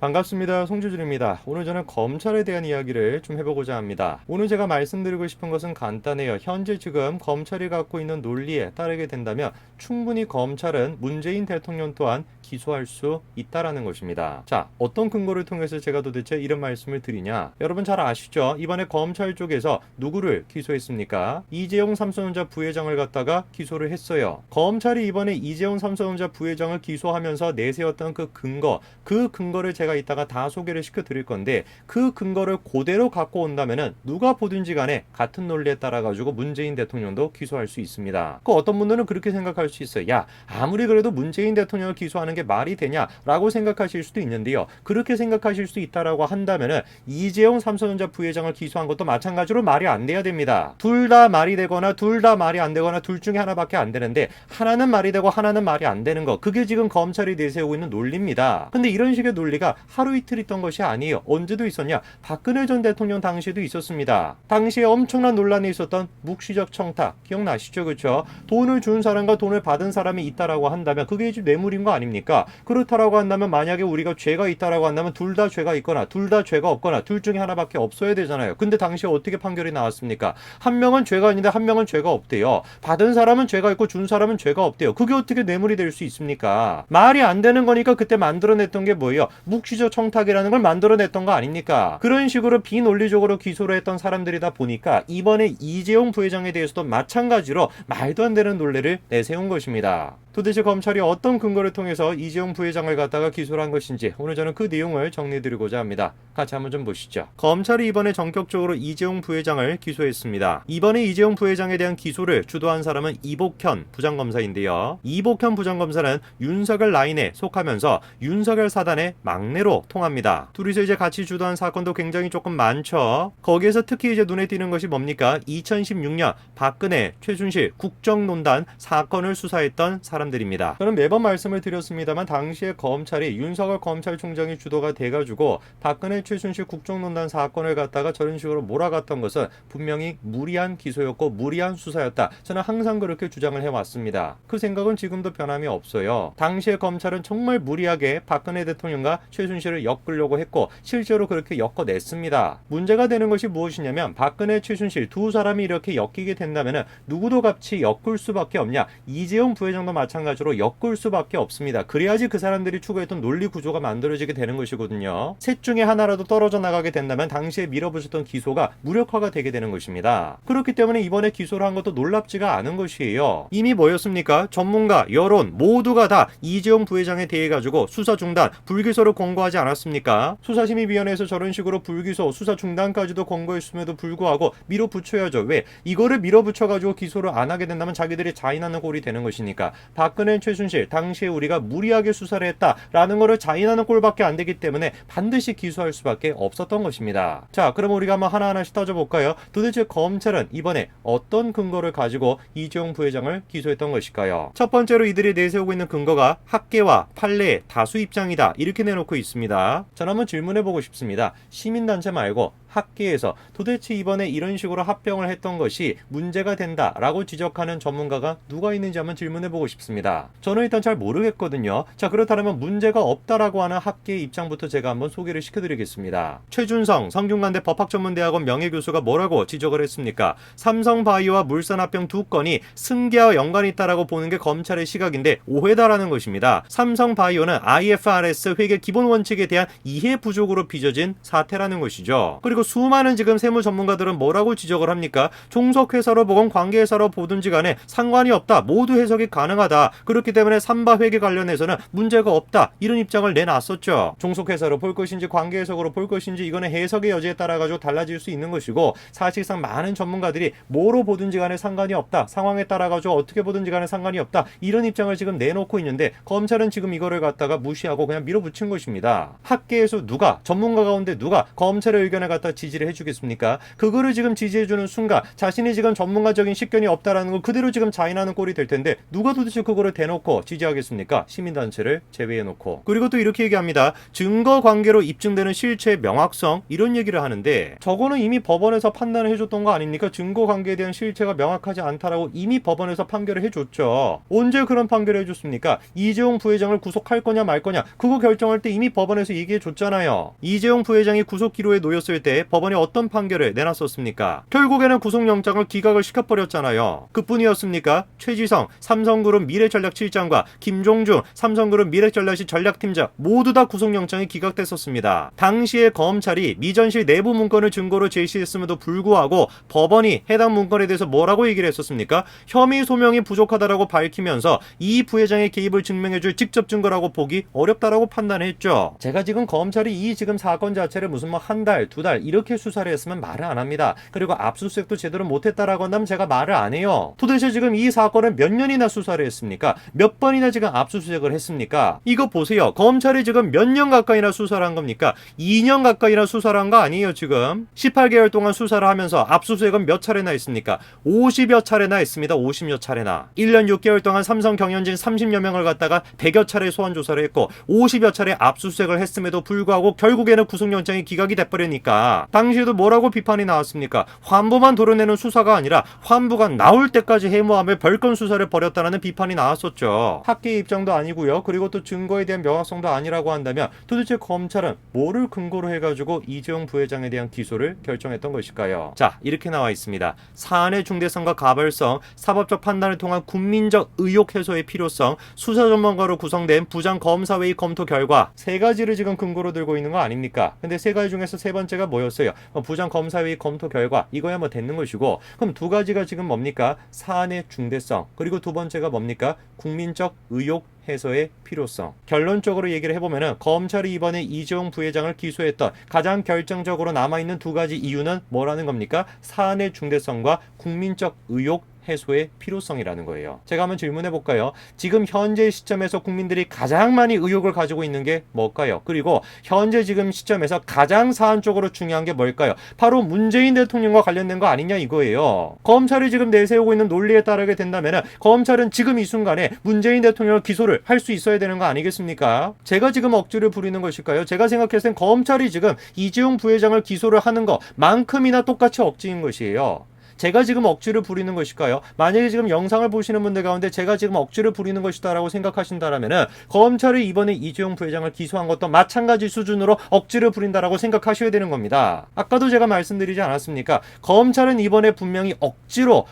반갑습니다. 송주준입니다. 오늘 저는 검찰에 대한 이야기를 좀 해보고자 합니다. 오늘 제가 말씀드리고 싶은 것은 간단해요. 현재 지금 검찰이 갖고 있는 논리에 따르게 된다면 충분히 검찰은 문재인 대통령 또한 기소할 수 있다라는 것입니다. 자, 어떤 근거를 통해서 제가 도대체 이런 말씀을 드리냐? 여러분 잘 아시죠? 이번에 검찰 쪽에서 누구를 기소했습니까? 이재용 삼성전자 부회장을 갖다가 기소를 했어요. 검찰이 이번에 이재용 삼성전자 부회장을 기소하면서 내세웠던 그 근거를 제가 이따가 다 소개를 시켜드릴 건데, 그 근거를 그대로 갖고 온다면은 누가 보든지 간에 같은 논리에 따라 가지고 문재인 대통령도 기소할 수 있습니다. 그 어떤 분들은 그렇게 생각할 수 있어요. 야, 아무리 그래도 문재인 대통령을 기소하는 게 말이 되냐라고 생각하실 수도 있는데요. 그렇게 생각하실 수 있다라고 한다면은 이재용 삼성전자 부회장을 기소한 것도 마찬가지로 말이 안 돼야 됩니다. 둘 다 말이 되거나 둘 다 말이 안 되거나 둘 중에 하나밖에 안 되는데, 하나는 말이 되고 하나는 말이 안 되는 거, 그게 지금 검찰이 내세우고 있는 논리입니다. 근데 이런 식의 논리가 하루 이틀 있던 것이 아니에요. 언제도 있었냐? 박근혜 전 대통령 당시에도 있었습니다. 당시에 엄청난 논란이 있었던 묵시적 청탁 기억나시죠? 그렇죠? 돈을 준 사람과 돈을 받은 사람이 있다라고 한다면 그게 지금 뇌물인 거 아닙니까? 그렇다라고 한다면 만약에 우리가 죄가 있다라고 한다면 둘 다 죄가 있거나 둘 다 죄가 없거나 둘 중에 하나밖에 없어야 되잖아요. 근데 당시에 어떻게 판결이 나왔습니까? 한 명은 죄가 있는데 한 명은 죄가 없대요. 받은 사람은 죄가 있고 준 사람은 죄가 없대요. 그게 어떻게 뇌물이 될 수 있습니까? 말이 안 되는 거니까 그때 만들어냈던 게 뭐예요? 묵시적 청탁이라는 걸 만들어냈던 거 아닙니까? 그런 식으로 비논리적으로 기소를 했던 사람들이다 보니까 이번에 이재용 부회장에 대해서도 마찬가지로 말도 안 되는 논리를 내세운 것입니다. 도대체 검찰이 어떤 근거를 통해서 이재용 부회장을 갖다가 기소를 한 것인지 오늘 저는 그 내용을 정리해드리고자 합니다. 같이 한번 좀 보시죠. 검찰이 이번에 전격적으로 이재용 부회장을 기소했습니다. 이번에 이재용 부회장에 대한 기소를 주도한 사람은 이복현 부장검사인데요. 이복현 부장검사는 윤석열 라인에 속하면서 윤석열 사단의 막내로 통합니다. 둘이서 이제 같이 주도한 사건도 굉장히 조금 많죠. 거기에서 특히 이제 눈에 띄는 것이 뭡니까? 2016년 박근혜, 최순실 국정농단 사건을 수사했던 사람들입니다. 저는 매번 말씀을 드렸습니다만 당시에 검찰이 윤석열 검찰총장이 주도가 돼가지고 박근혜, 최순실 국정농단 사건을 갖다가 저런 식으로 몰아갔던 것은 분명히 무리한 기소였고 무리한 수사였다. 저는 항상 그렇게 주장을 해왔습니다. 그 생각은 지금도 변함이 없어요. 당시에 검찰은 정말 무리하게 박근혜 대통령과 최순실을 엮으려고 했고 실제로 그렇게 엮어냈습니다. 문제가 되는 것이 무엇이냐면 박근혜, 최순실 두 사람이 이렇게 엮이게 된다면 누구도 같이 엮을 수밖에 없냐? 이재용 부회장도 마찬가지로 엮을 수밖에 없습니다. 그래야지 그 사람들이 추구했던 논리 구조가 만들어지게 되는 것이거든요. 셋 중에 하나라도 떨어져 나가게 된다면 당시에 밀어붙였던 기소가 무력화가 되게 되는 것입니다. 그렇기 때문에 이번에 기소를 한 것도 놀랍지가 않은 것이에요. 이미 뭐였습니까? 전문가, 여론 모두가 다 이재용 부회장에 대해 가지고 수사 중단, 불기소를 권고하지 않았습니까? 수사심의위원회에서 저런 식으로 불기소, 수사 중단까지도 권고했음에도 불구하고 밀어붙여야죠. 왜? 이거를 밀어붙여가지고 기소를 안 하게 된다면 자기들이 자인하는 꼴이 되는 것이니까. 박근혜, 최순실 당시에 우리가 무리하게 수사를 했다라는 거를 자인하는 꼴밖에 안 되기 때문에 반드시 기소할 수밖에 없었던 것입니다. 자, 그럼 우리가 한번 하나하나씩 따져볼까요? 도대체 검찰은 이번에 어떤 근거를 가지고 이재용 부회장을 기소했던 것일까요? 첫 번째로 이들이 내세우고 있는 근거가 학계와 판례의 다수 입장이다, 이렇게 내놓고 있습니다. 저는 한번 질문해보고 싶습니다. 시민단체 말고 학계에서 도대체 이번에 이런 식으로 합병을 했던 것이 문제가 된다라고 지적하는 전문가가 누가 있는지 한번 질문해보고 싶습니다. 저는 일단 잘 모르겠거든요. 자, 그렇다면 문제가 없다라고 하는 학계의 입장부터 제가 한번 소개를 시켜드리겠습니다. 최준성 성균관대 법학전문대학원 명예교수가 뭐라고 지적을 했습니까? 삼성바이오와 물산합병 두 건이 승계와 연관이 있다라고 보는 게 검찰의 시각인데 오해다라는 것입니다. 삼성바이오는 IFRS 회계 기본 원칙에 대한 이해 부족으로 빚어진 사태라는 것이죠. 그리고 수많은 지금 세무 전문가들은 뭐라고 지적을 합니까? 종속회사로 보건 관계회사로 보든지 간에 상관이 없다. 모두 해석이 가능하다. 그렇기 때문에 삼바 회계 관련해서는 문제가 없다. 이런 입장을 내놨었죠. 종속회사로 볼 것인지 관계해석으로 볼 것인지 이거는 해석의 여지에 따라 가지고 달라질 수 있는 것이고, 사실상 많은 전문가들이 뭐로 보든지 간에 상관이 없다. 상황에 따라 가지고 어떻게 보든지 간에 상관이 없다. 이런 입장을 지금 내놓고 있는데 검찰은 지금 이거를 갖다가 무시하고 그냥 밀어붙인 것입니다. 학계에서 누가, 전문가 가운데 누가 검찰의 의견을 갖다 지지를 해주겠습니까? 그거를 지금 지지해주는 순간 자신이 지금 전문가적인 식견이 없다라는 걸 그대로 지금 자인하는 꼴이 될 텐데 누가 도대체 그거를 대놓고 지지하겠습니까? 시민단체를 제외해놓고. 그리고 또 이렇게 얘기합니다. 증거관계로 입증되는 실체의 명확성, 이런 얘기를 하는데 저거는 이미 법원에서 판단을 해줬던 거 아닙니까? 증거관계에 대한 실체가 명확하지 않다라고 이미 법원에서 판결을 해줬죠. 언제 그런 판결을 해줬습니까? 이재용 부회장을 구속할 거냐 말 거냐 그거 결정할 때 이미 이미 법원에서 얘기해 줬잖아요. 이재용 부회장이 구속기로에 놓였을 때 법원이 어떤 판결을 내놨었습니까? 결국에는 구속영장을 기각을 시켜버렸잖아요. 그뿐이었습니까? 최지성 삼성그룹 미래전략실장과 김종중 삼성그룹 미래전략실 전략팀장 모두 다 구속영장이 기각됐었습니다. 당시에 검찰이 미전실 내부 문건을 증거로 제시했음에도 불구하고 법원이 해당 문건에 대해서 뭐라고 얘기를 했었습니까? 혐의 소명이 부족하다라고 밝히면서 이 부회장의 개입을 증명해줄 직접 증거라고 보기 어렵다라고 판단했죠. 제가 지금 검찰이 이 지금 사건 자체를 무슨 뭐 한 달, 두 달 이렇게 수사를 했으면 말을 안 합니다. 그리고 압수수색도 제대로 못했다라고 한다면 제가 말을 안 해요. 도대체 지금 이 사건을 몇 년이나 수사를 했습니까? 몇 번이나 지금 압수수색을 했습니까? 이거 보세요. 검찰이 지금 몇 년 가까이나 수사를 한 겁니까? 2년 가까이나 수사를 한 거 아니에요 지금? 18개월 동안 수사를 하면서 압수수색은 몇 차례나 했습니까? 50여 차례나 했습니다. 50여 차례나. 1년 6개월 동안 삼성 경영진 30여 명을 갖다가 100여 차례 소환 조사를 했고 50여 차례 압수수색을 했음에도 불구하고 결국에는 구속영장이 기각이 돼버리니까 당시에도 뭐라고 비판이 나왔습니까? 환부만 도려내는 수사가 아니라 환부가 나올 때까지 해모하며 별건 수사를 벌였다는 비판이 나왔었죠. 학계 입장도 아니고요. 그리고 또 증거에 대한 명확성도 아니라고 한다면 도대체 검찰은 뭐를 근거로 해가지고 이재용 부회장에 대한 기소를 결정했던 것일까요? 자, 이렇게 나와 있습니다. 사안의 중대성과 가벌성, 사법적 판단을 통한 국민적 의혹 해소의 필요성, 수사 전문가로 구성된 부장검사회의 검토 결과 세 가지를 지금 근거로 들고 있는 거 아닙니까? 근데 세 가지 중에서 세 번째가 뭐였어요? 부장검사회의 검토 결과 이거야 뭐 됐는 것이고 그럼 두 가지가 지금 뭡니까? 사안의 중대성 그리고 두 번째가 뭡니까? 국민적 의혹 해소의 필요성. 결론적으로 얘기를 해보면은 검찰이 이번에 이재용 부회장을 기소했던 가장 결정적으로 남아있는 두 가지 이유는 뭐라는 겁니까? 사안의 중대성과 국민적 의혹 해소의 필요성이라는 거예요. 제가 한번 질문해 볼까요? 지금 현재 시점에서 국민들이 가장 많이 의혹을 가지고 있는 게 뭘까요? 그리고 현재 지금 시점에서 가장 사안적으로 중요한 게 뭘까요? 바로 문재인 대통령과 관련된 거 아니냐 이거예요. 검찰이 지금 내세우고 있는 논리에 따르게 된다면 검찰은 지금 이 순간에 문재인 대통령을 기소를 할 수 있어야 되는 거 아니겠습니까? 제가 지금 억지를 부리는 것일까요? 제가 생각했을 땐 검찰이 지금 이재용 부회장을 기소를 하는 것만큼이나 똑같이 억지인 것이에요. 제가 지금 억지를 부리는 것일까요? 만약에 지금 영상을 보시는 분들 가운데 제가 지금 억지를 부리는 것이다라고 생각하신다라면은 검찰이 이번에 이재용 부회장을 기소한 것도 마찬가지 수준으로 억지를 부린다라고 생각하셔야 되는 겁니다. 아까도 제가 말씀드리지 않았습니까? 검찰은 이번에 분명히 억지로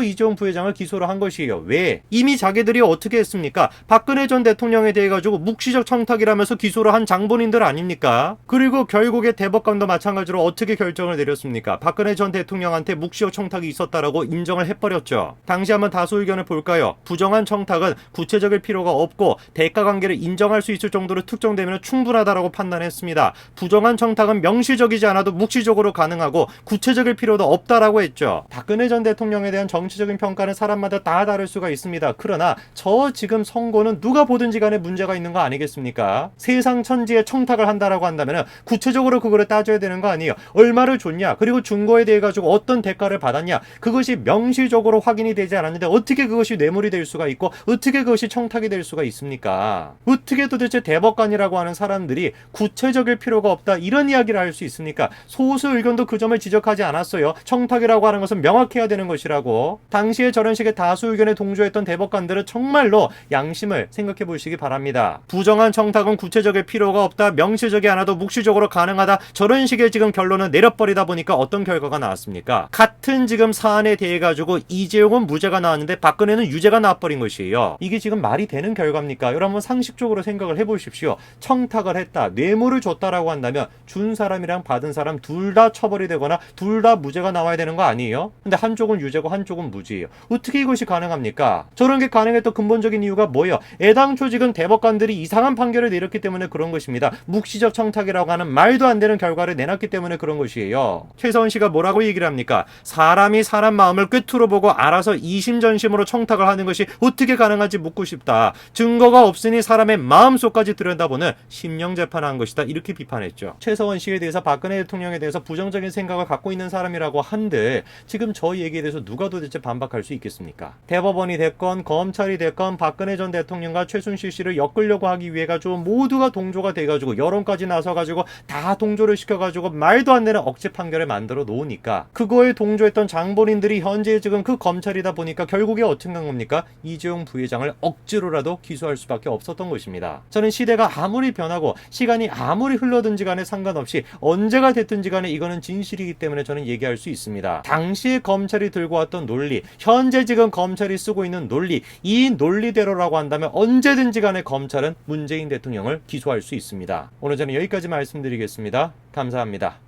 이재용 부회장을 기소를 한 것이에요. 왜? 이미 자기들이 어떻게 했습니까? 박근혜 전 대통령에 대해 가지고 묵시적 청탁이라면서 기소를 한 장본인들 아닙니까? 그리고 결국에 대법관도 마찬가지로 어떻게 결정을 내렸습니까? 박근혜 전 대통령한테 묵시적 청탁이 있었다라고 인정을 해버렸죠. 당시 한번 다수 의견을 볼까요? 부정한 청탁은 구체적일 필요가 없고 대가 관계를 인정할 수 있을 정도로 특정되면 충분하다라고 판단했습니다. 부정한 청탁은 명시적이지 않아도 묵시적으로 가능하고 구체적일 필요도 없다라고 했죠. 박근혜 전 대통령에 대한 정치적인 평가는 사람마다 다 다를 수가 있습니다. 그러나 저 지금 선고는 누가 보든지 간에 문제가 있는 거 아니겠습니까? 세상 천지에 청탁을 한다라고 한다면 구체적으로 그거를 따져야 되는 거 아니에요. 얼마를 줬냐? 그리고 준거에 대해 가지고 어떤 대가를 받았냐? 그것이 명시적으로 확인이 되지 않았는데 어떻게 그것이 뇌물이 될 수가 있고 어떻게 그것이 청탁이 될 수가 있습니까? 어떻게 도대체 대법관이라고 하는 사람들이 구체적일 필요가 없다 이런 이야기를 할 수 있습니까? 소수 의견도 그 점을 지적하지 않았어요. 청탁이라고 하는 것은 명확해야 되는 것이라고. 당시에 저런 식의 다수 의견에 동조했던 대법관들은 정말로 양심을 생각해 보시기 바랍니다. 부정한 청탁은 구체적일 필요가 없다. 명시적이 않아도 묵시적으로 가능하다. 저런 식의 지금 결론을 내려버리다 보니까 어떤 결과가 나왔습니까? 같은 지금 사안에 대해 가지고 이재용은 무죄가 나왔는데 박근혜는 유죄가 나와버린 것이에요. 이게 지금 말이 되는 결과입니까? 여러분 상식적으로 생각을 해보십시오. 청탁을 했다, 뇌물을 줬다라고 한다면 준 사람이랑 받은 사람 둘 다 처벌이 되거나 둘 다 무죄가 나와야 되는 거 아니에요? 근데 한쪽은 유죄고 한쪽은 무죄예요. 어떻게 이것이 가능합니까? 저런 게 가능했던 근본적인 이유가 뭐예요? 애당초 지금 대법관들이 이상한 판결을 내렸기 때문에 그런 것입니다. 묵시적 청탁이라고 하는 말도 안 되는 결과를 내놨기 때문에 그런 것이에요. 최서원 씨가 뭐라고 얘기를 합니까? 사람이 사람 마음을 꿰뚫어 보고 알아서 이심전심으로 청탁을 하는 것이 어떻게 가능한지 묻고 싶다. 증거가 없으니 사람의 마음속까지 들여다보는 심령재판을 한 것이다. 이렇게 비판했죠. 최서원 씨에 대해서 박근혜 대통령에 대해서 부정적인 생각을 갖고 있는 사람이라고 한들 지금 저 얘기에 대해서 누가 도대체 반박할 수 있겠습니까? 대법원이 됐건 검찰이 됐건 박근혜 전 대통령과 최순실 씨를 엮으려고 하기 위해 가지고 모두가 동조가 돼가지고 여론까지 나서가지고 다 동조를 시켜가지고 말도 안 되는 억지 판결을 만들어 놓으니까 그거에 동조 기소했던 장본인들이 현재 지금 그 검찰이다 보니까 결국에 어떻게 한 겁니까? 이재용 부회장을 억지로라도 기소할 수밖에 없었던 것입니다. 저는 시대가 아무리 변하고 시간이 아무리 흘러든지 간에 상관없이 언제가 됐든지 간에 이거는 진실이기 때문에 저는 얘기할 수 있습니다. 당시에 검찰이 들고 왔던 논리, 현재 지금 검찰이 쓰고 있는 논리, 이 논리대로라고 한다면 언제든지 간에 검찰은 문재인 대통령을 기소할 수 있습니다. 오늘 저는 여기까지 말씀드리겠습니다. 감사합니다.